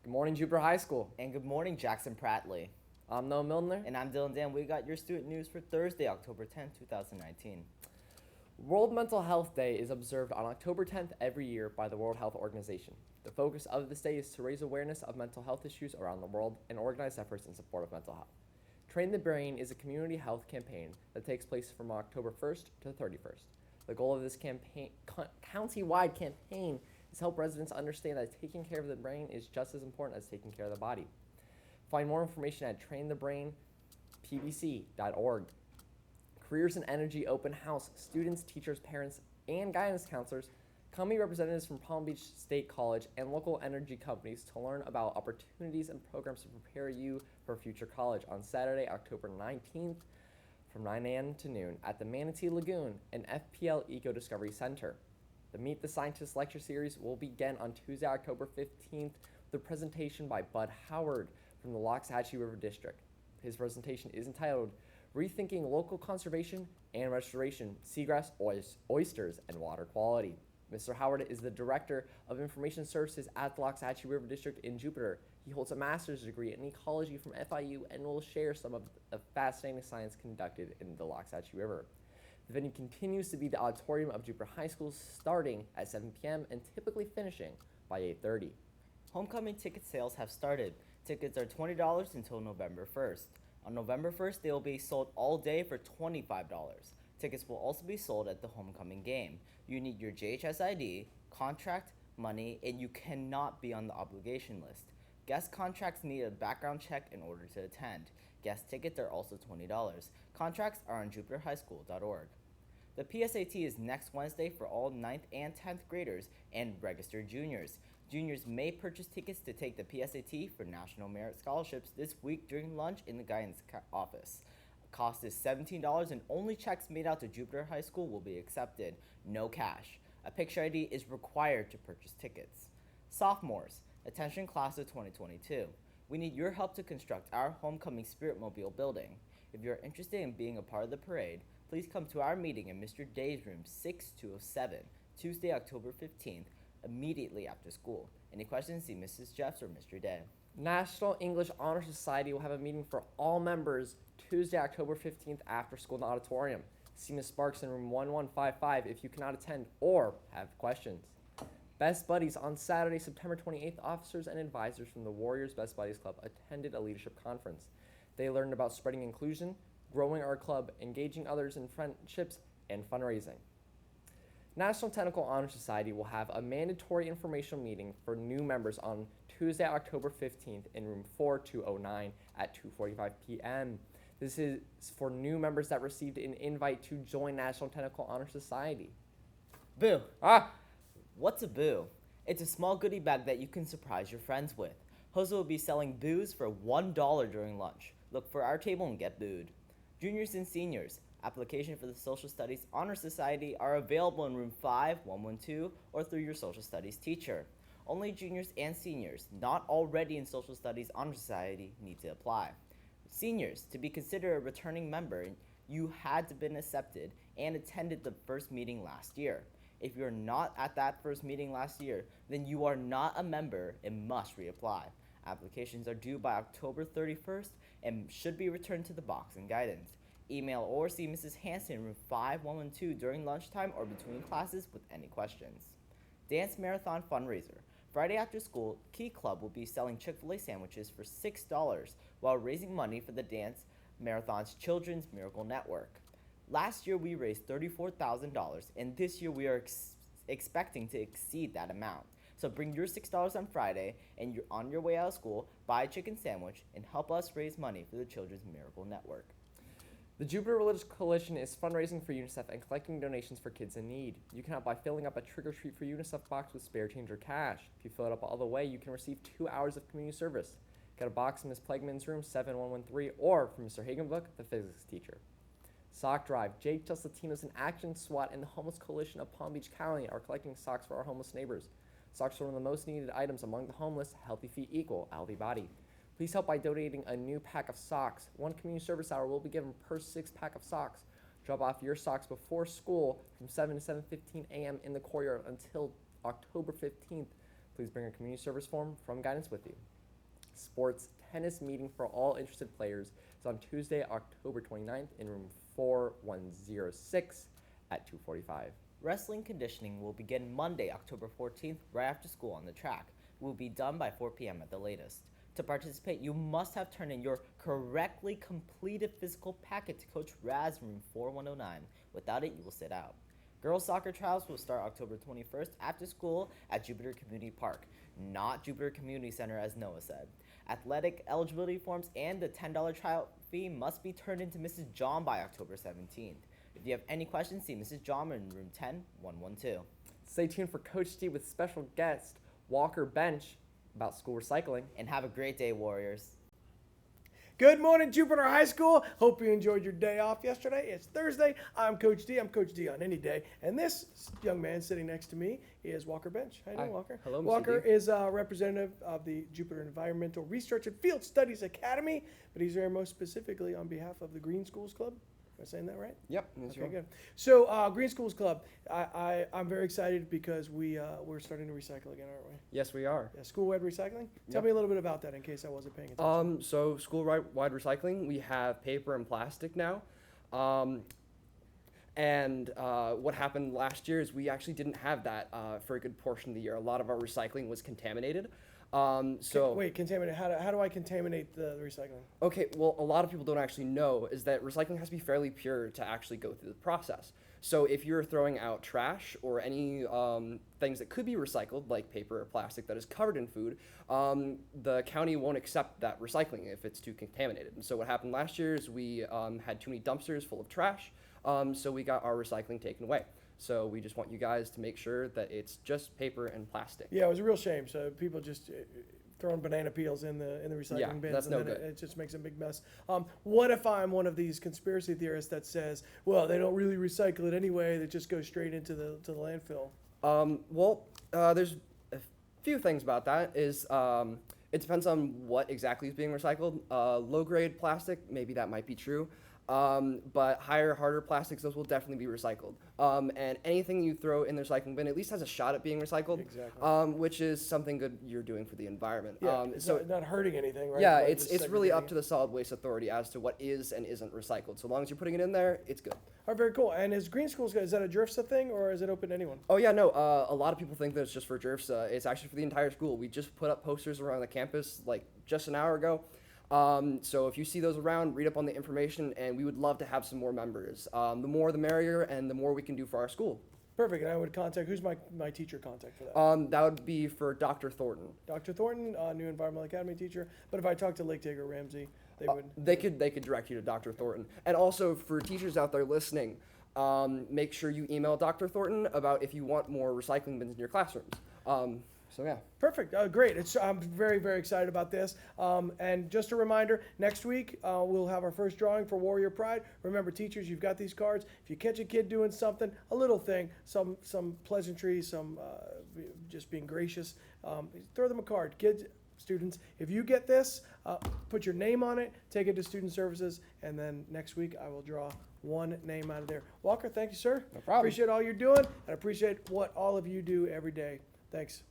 Good morning, Jupiter High School. And good morning, Jackson Prattley. I'm Noah Milner. And I'm Dylan Dan. We got your student news for Thursday, October 10th, 2019. World Mental Health Day is observed on October 10th every year by the World Health Organization. The focus of this day is to raise awareness of mental health issues around the world and organize efforts in support of mental health. Train the Brain is a community health campaign that takes place from October 1st to 31st. The goal of this county-wide campaign is to help residents understand that taking care of the brain is just as important as taking care of the body. Find more information at trainthebrainpbc.org. Careers in Energy Open House. Students, teachers, parents, and guidance counselors come meet representatives from Palm Beach State College and local energy companies to learn about opportunities and programs to prepare you for future college on Saturday, October 19th from 9 a.m. to noon at the Manatee Lagoon and FPL Eco Discovery Center. The Meet the Scientist lecture series will begin on Tuesday, October 15th with a presentation by Bud Howard from the Loxahatchee River District. His presentation is entitled Rethinking Local Conservation and Restoration, Seagrass, Oysters, and Water Quality. Mr. Howard is the Director of Information Services at the Loxahatchee River District in Jupiter. He holds a master's degree in ecology from FIU and will share some of the fascinating science conducted in the Loxahatchee River. The venue continues to be the auditorium of Jupiter High School, starting at 7 p.m. and typically finishing by 8:30. Homecoming ticket sales have started. Tickets are $20 until November 1st. On November 1st, they will be sold all day for $25. Tickets will also be sold at the homecoming game. You need your JHS ID, contract, money, and you cannot be on the obligation list. Guest contracts need a background check in order to attend. Guest tickets are also $20. Contracts are on jupiterhighschool.org. The PSAT is next Wednesday for all 9th and 10th graders and registered juniors. Juniors may purchase tickets to take the PSAT for National Merit Scholarships this week during lunch in the guidance office. Cost is $17 and only checks made out to Jupiter High School will be accepted. No cash. A picture ID is required to purchase tickets. Sophomores, attention class of 2022. We need your help to construct our homecoming Spirit Mobile building. If you're interested in being a part of the parade, please come to our meeting in Mr. Day's room 6207, Tuesday, October 15th, immediately after school. Any questions, see Mrs. Jeffs or Mr. Day. National English Honor Society will have a meeting for all members Tuesday, October 15th after school in the auditorium. See Ms. Sparks in room 1155 if you cannot attend or have questions. Best Buddies on Saturday, September 28th, officers and advisors from the Warriors Best Buddies Club attended a leadership conference. They learned about spreading inclusion, growing our club, engaging others in friendships, and fundraising. National Technical Honor Society will have a mandatory informational meeting for new members on Tuesday, October 15th in room 4209 at 2:45 p.m. This is for new members that received an invite to join National Technical Honor Society. Boo! What's a boo? It's a small goodie bag that you can surprise your friends with. Jose will be selling booze for $1 during lunch. Look for our table and get booed. Juniors and seniors, application for the Social Studies Honor Society are available in room 5112 or through your Social Studies teacher. Only juniors and seniors not already in Social Studies Honor Society need to apply. Seniors, to be considered a returning member, you had to been accepted and attended the first meeting last year. If you're not at that first meeting last year, then you are not a member and must reapply. Applications are due by October 31st and should be returned to the box in guidance. Email or see Mrs. Hanson in room 5112 during lunchtime or between classes with any questions. Dance Marathon Fundraiser. Friday after school, Key Club will be selling Chick-fil-A sandwiches for $6 while raising money for the Dance Marathon's Children's Miracle Network. Last year we raised $34,000 and this year we are expecting to exceed that amount. So bring your $6 on Friday and you're on your way out of school, buy a chicken sandwich, and help us raise money for the Children's Miracle Network. The Jupiter Religious Coalition is fundraising for UNICEF and collecting donations for kids in need. You can help by filling up a Trick or Treat for UNICEF box with spare change or cash. If you fill it up all the way, you can receive 2 hours of community service. Get a box in Ms. Plegman's room 7113 or from Mr. Hagenbuck, the physics teacher. Sock Drive. JHS Latinos in Action, SWAT, and the Homeless Coalition of Palm Beach County are collecting socks for our homeless neighbors. Socks are one of the most needed items among the homeless. Healthy feet equal healthy body. Please help by donating a new pack of socks. One community service hour will be given per 6-pack of socks. Drop off your socks before school from 7 to 7:15 a.m. in the courtyard until October 15th. Please bring a community service form from guidance with you. Sports tennis meeting for all interested players is on Tuesday, October 29th in room 4106 at 2:45. Wrestling conditioning will begin Monday, October 14th, right after school on the track. It will be done by 4 p.m. at the latest. To participate, you must have turned in your correctly completed physical packet to Coach Raz room 4109. Without it, you will sit out. Girls soccer trials will start October 21st after school at Jupiter Community Park, not Jupiter Community Center as Noah said. Athletic eligibility forms and the $10 tryout fee must be turned in to Mrs. John by October 17th. If you have any questions, see Mrs. John in room 10112. Stay tuned for Coach D with special guest Walker Bench about school recycling. And have a great day, Warriors. Good morning, Jupiter High School. Hope you enjoyed your day off yesterday. It's Thursday. I'm Coach D. I'm Coach D on any day. And this young man sitting next to me is Walker Bench. How you doing, Hi. Walker? Hello, Mr. Walker D. is a representative of the Jupiter Environmental Research and Field Studies Academy, but he's here most specifically on behalf of the Green Schools Club. Am I saying that right? Yep. Okay, good. So, Green Schools Club, I'm very excited because we're starting to recycle again, aren't we? Yes, we are. Yeah, school-wide recycling. Tell Yep. me a little bit about that in case I wasn't paying attention. So school-wide recycling, we have paper and plastic now. What happened last year is we actually didn't have that for a good portion of the year. A lot of our recycling was contaminated. Wait, contaminate. How do I contaminate the recycling? Okay, well, a lot of people don't actually know is that recycling has to be fairly pure to actually go through the process. So if you're throwing out trash or any things that could be recycled, like paper or plastic that is covered in food, the county won't accept that recycling if it's too contaminated. And so what happened last year is we had too many dumpsters full of trash, so we got our recycling taken away. So we just want you guys to make sure that it's just paper and plastic. Yeah, it was a real shame. So people just throwing banana peels in the recycling Yeah, bins, that's and no then good. it just makes a big mess. What if I'm one of these conspiracy theorists that says, well, they don't really recycle it anyway; that just goes straight into the landfill? There's a few things about that. It depends on what exactly is being recycled. Low-grade plastic, maybe that might be true. But higher, harder plastics, those will definitely be recycled. And anything you throw in the recycling bin at least has a shot at being recycled, Exactly. which is something good you're doing for the environment. Yeah, it's not hurting anything, right? Yeah, By it's just really up segregating to the Solid Waste Authority as to what is and isn't recycled. So long as you're putting it in there, it's good. All right, very cool. And is Green Schools, is that a DRFSA thing or is it open to anyone? Oh yeah, no. A lot of people think that it's just for JHS. It's actually for the entire school. We just put up posters around the campus like just an hour ago. So if you see those around, read up on the information, and we would love to have some more members. The more the merrier, and the more we can do for our school. Perfect. And I would contact, who's my teacher contact for that? That would be for Dr. Thornton. Dr. Thornton, new Environmental Academy teacher. But if I talk to Lake Taker Ramsey, they would. They could direct you to Dr. Thornton. And also for teachers out there listening, make sure you email Dr. Thornton about if you want more recycling bins in your classrooms. So yeah. Perfect. Great. I'm very, very excited about this. And just a reminder, next week we'll have our first drawing for Warrior Pride. Remember, teachers, you've got these cards. If you catch a kid doing something, a little thing, some pleasantry, some just being gracious, throw them a card. Kids, students, if you get this, put your name on it, take it to Student Services, and then next week I will draw one name out of there. Walker, thank you, sir. No problem. Appreciate all you're doing, and appreciate what all of you do every day. Thanks.